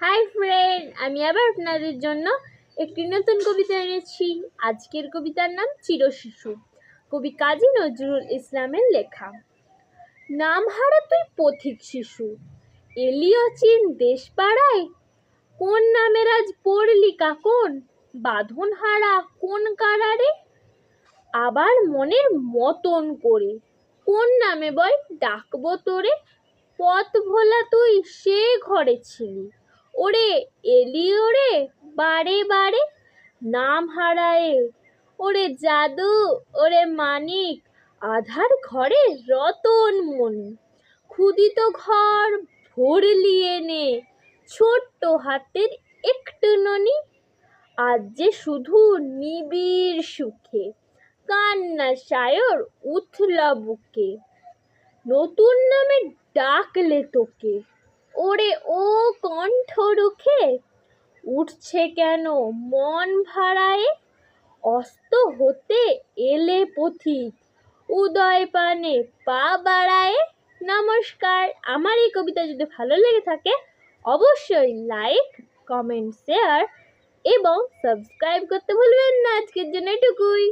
Hi friend, আমি আবার আপনাদের জন্য একটি নতুন কবিতা এনেছি। আজকের কবিতার নাম চিরশিশু। কবি কাজী নজরুল ইসলামের লেখা। নাম হারা তুই পথিক শিশু, এলি অচিন দেশ পাড়ায়। কোন নামের আজ পড়লি কাকন, বাঁধন হারা কোন কারারে? আবার মনের মতন করে কোন নামে বল ডাকবো তোরে? পথ ভোলা তুই সে ঘরে ছিলি, ওরে এলি ওরে বারে বারে। নাম হারায়ে ওরে জাদু, ওরে মানিক, আধার ঘরে রতন মনি। ক্ষুদিত ঘর ভরলি এনে, ছোট্ট হাতের একটু ননি। আজ যে শুধু নিবিড় সুখে, কান্না সায়র উথল বুকে। নতুন নামে ডাকলে তোকে, ওরে ও কণ্ঠ রুখে। উঠছে কেন মন ভাড়ায়ে, অস্ত হতে এলে পথিক, উদয় পানে পা বাড়ায়ে। নমস্কার। আমার এই কবিতা যদি ভালো লেগে থাকে অবশ্যই লাইক, কমেন্ট, শেয়ার এবং সাবস্ক্রাইব করতে ভুলবেন না। আজকের জন্য এটুকুই।